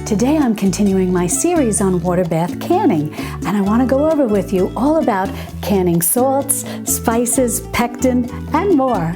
Today I'm continuing my series on WaterBath canning, and I want to go over with you all about canning salts, spices, pectin, and more.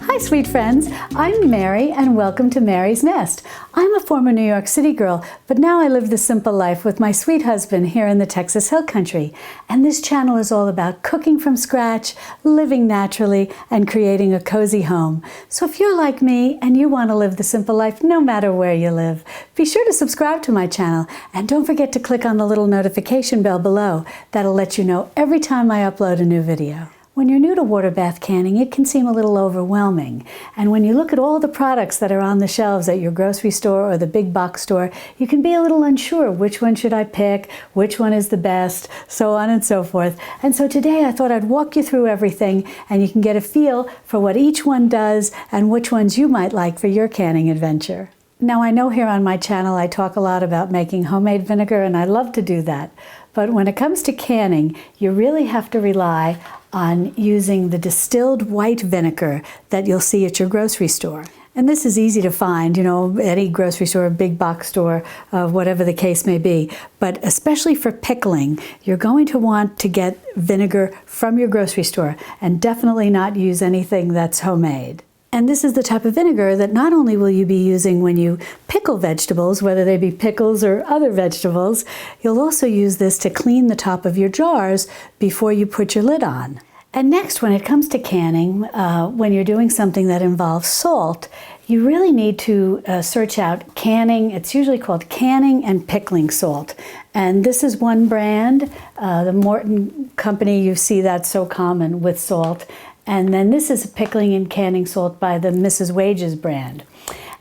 Hi sweet friends, I'm Mary and welcome to Mary's Nest. I'm a former New York City girl, but now I live the simple life with my sweet husband here in the Texas Hill Country. And this channel is all about cooking from scratch, living naturally, and creating a cozy home. So if you're like me and you want to live the simple life no matter where you live, be sure to subscribe to my channel and don't forget to click on the little notification bell below. That'll let you know every time I upload a new video. When you're new to WaterBath canning, it can seem a little overwhelming. And when you look at all the products that are on the shelves at your grocery store or the big box store, you can be a little unsure which one should I pick, which one is the best, so on and so forth. And so today I thought I'd walk you through everything and you can get a feel for what each one does and which ones you might like for your canning adventure. Now I know here on my channel I talk a lot about making homemade vinegar, and I love to do that. But when it comes to canning, you really have to rely on using the distilled white vinegar that you'll see at your grocery store. And this is easy to find, any grocery store, big box store, whatever the case may be. But especially for pickling, you're going to want to get vinegar from your grocery store and definitely not use anything that's homemade. And this is the type of vinegar that not only will you be using when you pickle vegetables, whether they be pickles or other vegetables, you'll also use this to clean the top of your jars before you put your lid on. And next, when it comes to canning, when you're doing something that involves salt, you really need to search out canning. It's usually called canning and pickling salt. And this is one brand, the Morton company, you see that so common with salt. And then this is a pickling and canning salt by the Mrs. Wages brand.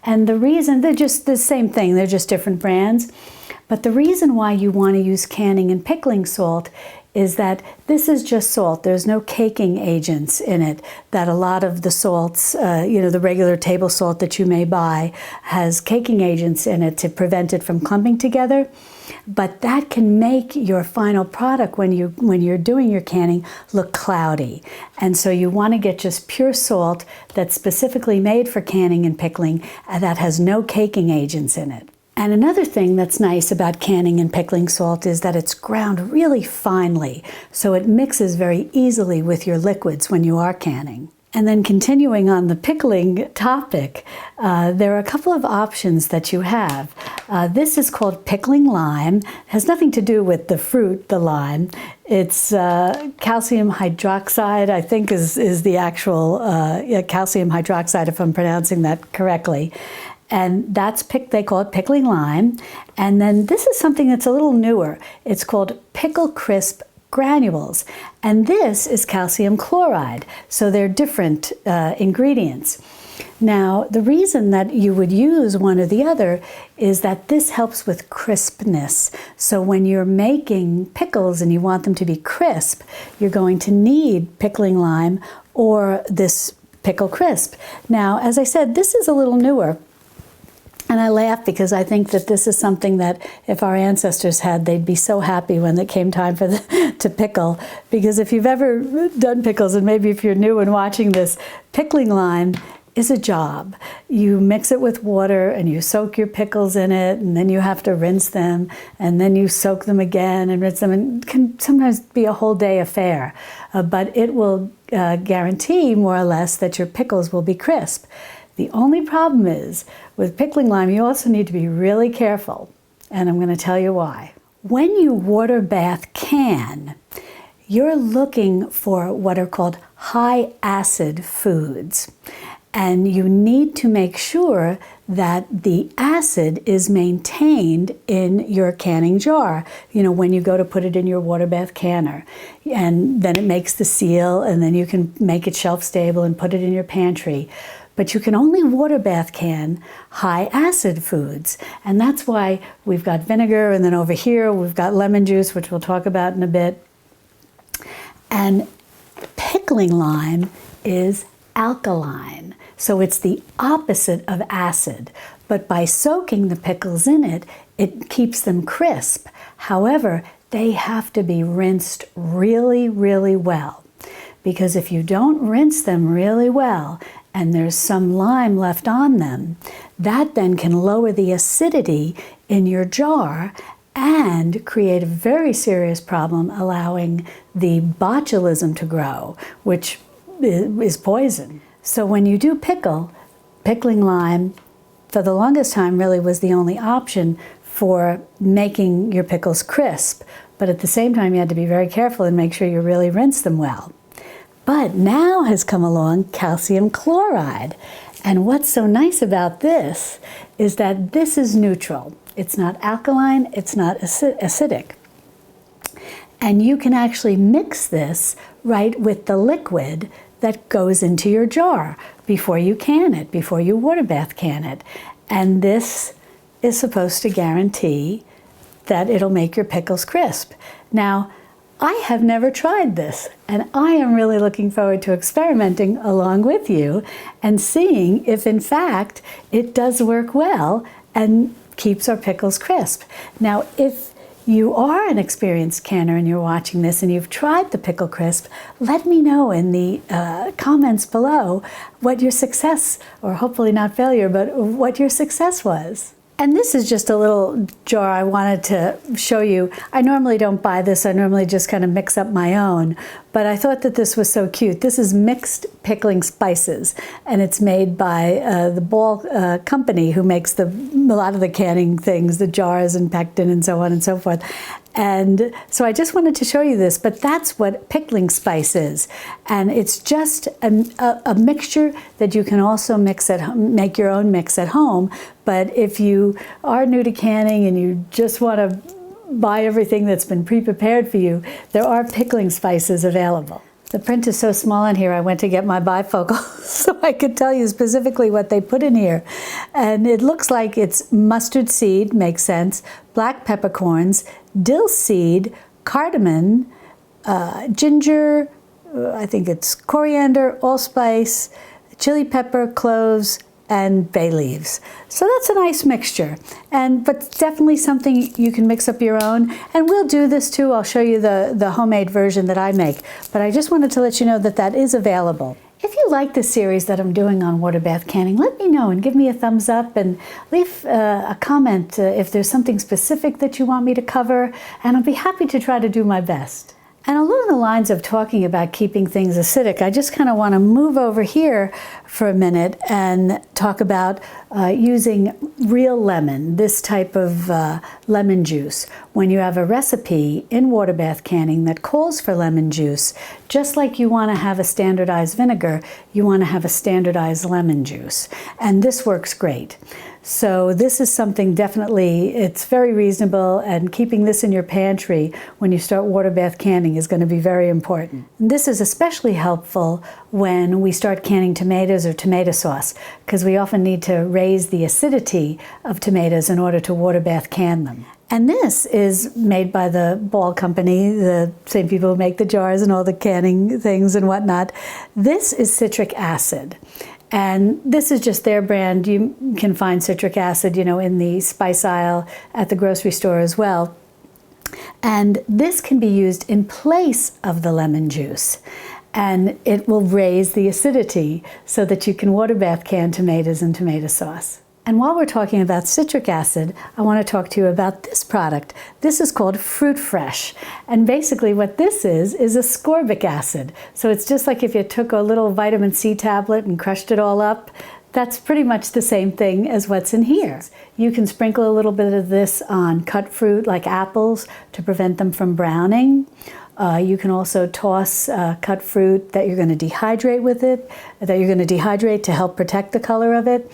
And the reason, they're just the same thing, they're just different brands. But the reason why you want to use canning and pickling salt is that this is just salt. There's no caking agents in it that a lot of the salts, the regular table salt that you may buy has caking agents in it to prevent it from clumping together. But that can make your final product when you're doing your canning look cloudy. And so you want to get just pure salt that's specifically made for canning and pickling and that has no caking agents in it. And another thing that's nice about canning and pickling salt is that it's ground really finely, so it mixes very easily with your liquids when you are canning. And then continuing on the pickling topic, there are a couple of options that you have. This is called pickling lime. It has nothing to do with the fruit, the lime. It's calcium hydroxide, I think is the actual calcium hydroxide, if I'm pronouncing that correctly. And they call it pickling lime. And then this is something that's a little newer. It's called pickle crisp granules. And this is calcium chloride. So they're different ingredients. Now, the reason that you would use one or the other is that this helps with crispness. So when you're making pickles and you want them to be crisp, you're going to need pickling lime or this pickle crisp. Now, as I said, this is a little newer. And I laugh because I think that this is something that if our ancestors had, they'd be so happy when it came time for to pickle. Because if you've ever done pickles, and maybe if you're new and watching this, pickling lime is a job. You mix it with water and you soak your pickles in it, and then you have to rinse them, and then you soak them again and rinse them, and it can sometimes be a whole day affair. But it will guarantee more or less that your pickles will be crisp. The only problem is, with pickling lime, you also need to be really careful, and I'm going to tell you why. When you WaterBath can, you're looking for what are called high acid foods, and you need to make sure that the acid is maintained in your canning jar, when you go to put it in your WaterBath canner. And then it makes the seal, and then you can make it shelf stable and put it in your pantry. But you can only WaterBath can high acid foods. And that's why we've got vinegar, and then over here we've got lemon juice, which we'll talk about in a bit. And pickling lime is alkaline. So it's the opposite of acid. But by soaking the pickles in it, it keeps them crisp. However, they have to be rinsed really, really well. Because if you don't rinse them really well, and there's some lime left on them, that then can lower the acidity in your jar and create a very serious problem, allowing the botulism to grow, which is poison. So when you do pickle, pickling lime for the longest time really was the only option for making your pickles crisp. But at the same time, you had to be very careful and make sure you really rinse them well. But now has come along calcium chloride. And what's so nice about this is that this is neutral. It's not alkaline, it's not acidic. And you can actually mix this right with the liquid that goes into your jar before you can it, before you WaterBath can it. And this is supposed to guarantee that it'll make your pickles crisp. Now, I have never tried this, and I am really looking forward to experimenting along with you and seeing if in fact it does work well and keeps our pickles crisp. Now, if you are an experienced canner and you're watching this and you've tried the Pickle Crisp, let me know in the comments below what your success, or hopefully not failure, but what your success was. And this is just a little jar I wanted to show you. I normally don't buy this. I normally just kind of mix up my own. But I thought that this was so cute. This is mixed pickling spices, and it's made by the Ball company, who makes a lot of the canning things, the jars and Pectin and so on and so forth. And so I just wanted to show you this, but that's what pickling spice is. And it's just a mixture that you can also mix at home, make your own mix at home. But if you are new to canning and you just want to buy everything that's been pre-prepared for you, there are pickling spices available. The print is so small in here, I went to get my bifocal so I could tell you specifically what they put in here. And it looks like it's mustard seed, makes sense, black peppercorns, dill seed, cardamom, ginger, I think it's coriander, allspice, chili pepper, cloves, and bay leaves. So that's a nice mixture, but definitely something you can mix up your own. And we'll do this too. I'll show you the homemade version that I make. But I just wanted to let you know that that is available. If you like this series that I'm doing on WaterBath canning, let me know and give me a thumbs up and leave a comment if there's something specific that you want me to cover, and I'll be happy to try to do my best. And along the lines of talking about keeping things acidic, I just kind of want to move over here for a minute and talk about using real lemon, this type of lemon juice. When you have a recipe in WaterBath canning that calls for lemon juice, just like you want to have a standardized vinegar, you want to have a standardized lemon juice. And this works great. So this is something definitely, it's very reasonable, and keeping this in your pantry when you start WaterBath canning is going to be very important. And this is especially helpful when we start canning tomatoes or tomato sauce, because we often need to raise the acidity of tomatoes in order to WaterBath can them. And this is made by the Ball company, the same people who make the jars and all the canning things and whatnot. This is citric acid. And this is just their brand. You can find citric acid, in the spice aisle at the grocery store as well. And this can be used in place of the lemon juice. And it will raise the acidity so that you can WaterBath can tomatoes and tomato sauce. And while we're talking about citric acid, I want to talk to you about this product. This is called Fruit Fresh. And basically what this is ascorbic acid. So it's just like if you took a little vitamin C tablet and crushed it all up. That's pretty much the same thing as what's in here. You can sprinkle a little bit of this on cut fruit like apples to prevent them from browning. You can also toss cut fruit that you're going to dehydrate with it, that you're going to dehydrate to help protect the color of it.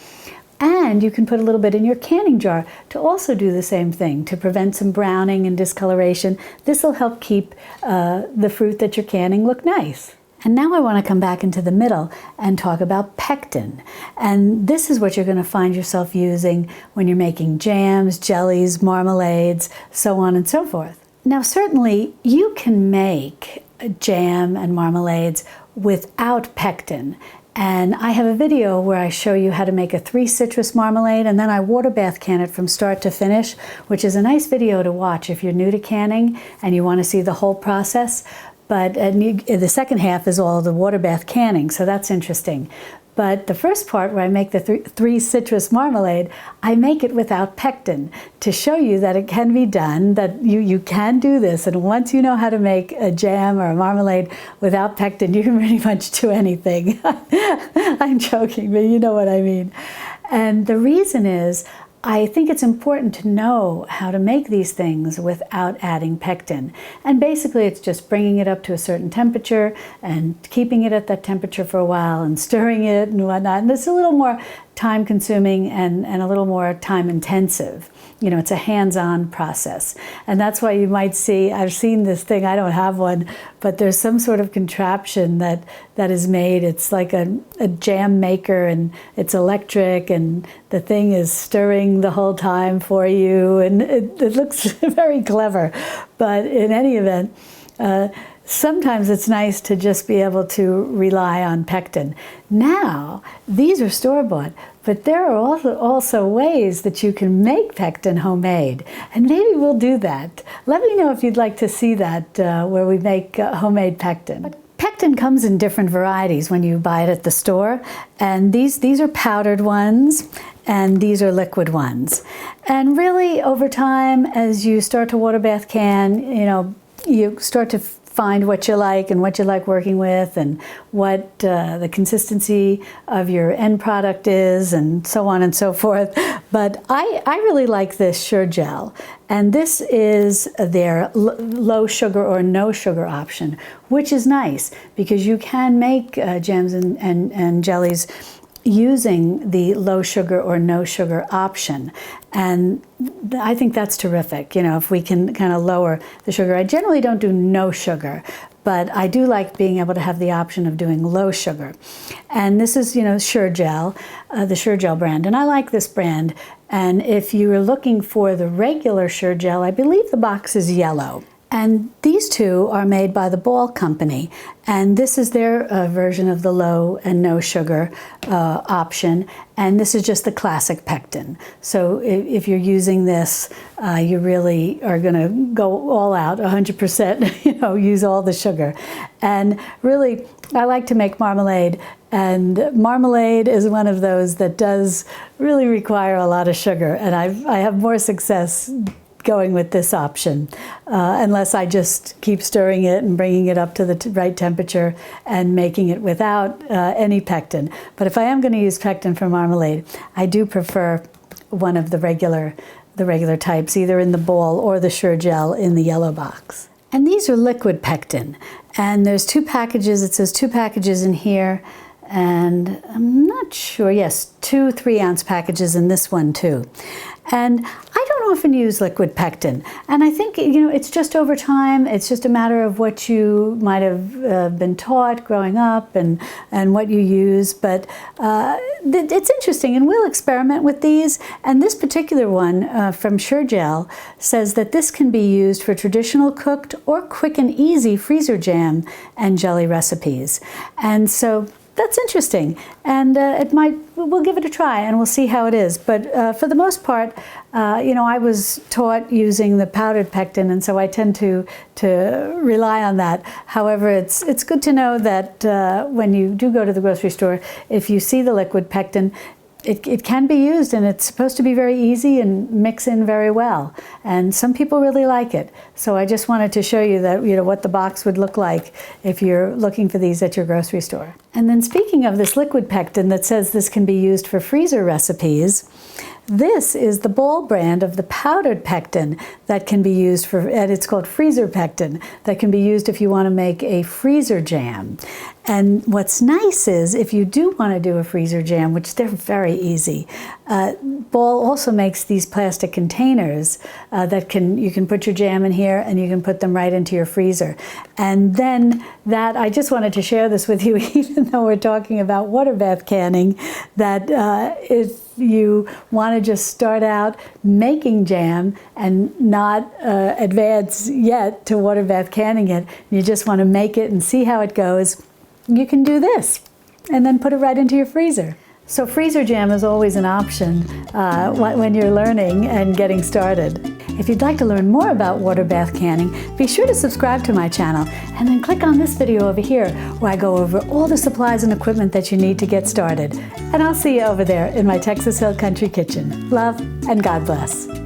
And you can put a little bit in your canning jar to also do the same thing, to prevent some browning and discoloration. This will help keep the fruit that you're canning look nice. And now I want to come back into the middle and talk about pectin. And this is what you're going to find yourself using when you're making jams, jellies, marmalades, so on and so forth. Now certainly you can make jam and marmalades without pectin. And I have a video where I show you how to make a 3-citrus marmalade, and then I WaterBath can it from start to finish, which is a nice video to watch if you're new to canning and you want to see the whole process. But the second half is all the WaterBath canning, so that's interesting. But the first part, where I make the three citrus marmalade, I make it without pectin to show you that it can be done, that you can do this. And once you know how to make a jam or a marmalade without pectin, you can pretty much do anything. I'm joking, but you know what I mean. And the reason is, I think it's important to know how to make these things without adding pectin. And basically it's just bringing it up to a certain temperature and keeping it at that temperature for a while and stirring it and whatnot. And it's a little more time consuming and a little more time intensive. You know, it's a hands-on process. And that's why you might see, I've seen this thing, I don't have one, but there's some sort of contraption that is made. It's like a jam maker, and it's electric, and the thing is stirring the whole time for you, and it looks very clever. But in any event, sometimes it's nice to just be able to rely on pectin. Now, these are store-bought, but there are also ways that you can make pectin homemade, and maybe we'll do that. Let me know if you'd like to see that, where we make homemade pectin. But pectin comes in different varieties when you buy it at the store, and these are powdered ones, and these are liquid ones. And really, over time, as you start to water bath can, you know, you start to find what you like and what you like working with, and what the consistency of your end product is, and so on and so forth. But I really like this Sure Gel, and this is their low sugar or no sugar option, which is nice because you can make jams and jellies using the low sugar or no sugar option. And I think that's terrific, you know, if we can kind of lower the sugar. I generally don't do no sugar, but I do like being able to have the option of doing low sugar. And this is, you know, Sure Gel, the Sure Gel brand. And I like this brand. And if you are looking for the regular Sure Gel, I believe the box is yellow. And these two are made by the Ball Company, and this is their version of the low and no sugar option, and this is just the classic pectin. So if you're using this, you really are going to go all out, 100%, you know, use all the sugar. And really, I like to make marmalade, and marmalade is one of those that does really require a lot of sugar, and I have more success going with this option, unless I just keep stirring it and bringing it up to the right temperature and making it without any pectin. But if I am going to use pectin for marmalade, I do prefer one of the regular types, either in the Ball or the Sure Gel in the yellow box. And these are liquid pectin, and there's 2 packages. It says 2 packages in here, and I'm not sure, yes, 2 3-ounce packages in this one too. And I don't often use liquid pectin, and I think, you know, it's just over time. It's just a matter of what you might have been taught growing up and what you use. But it's interesting, and we'll experiment with these. And this particular one from Sure Gel says that this can be used for traditional cooked or quick and easy freezer jam and jelly recipes. And so that's interesting, and we'll give it a try and we'll see how it is. But for the most part, you know, I was taught using the powdered pectin, and so I tend to rely on that. However, it's good to know that when you do go to the grocery store, if you see the liquid pectin, it can be used, and it's supposed to be very easy and mix in very well. And some people really like it. So I just wanted to show you that, you know, what the box would look like if you're looking for these at your grocery store. And then speaking of this liquid pectin that says this can be used for freezer recipes, this is the Ball brand of the powdered pectin that can be used for, and it's called freezer pectin, that can be used if you want to make a freezer jam. And what's nice is if you do want to do a freezer jam, which they're very easy, Ball also makes these plastic containers that you can put your jam in here, and you can put them right into your freezer. And then I just wanted to share this with you, even though we're talking about water bath canning, that if you want to just start out making jam and not advance yet to water bath canning it, you just want to make it and see how it goes, you can do this and then put it right into your freezer. So freezer jam is always an option when you're learning and getting started. If you'd like to learn more about water bath canning, be sure to subscribe to my channel and then click on this video over here where I go over all the supplies and equipment that you need to get started. And I'll see you over there in my Texas Hill Country kitchen. Love and God bless.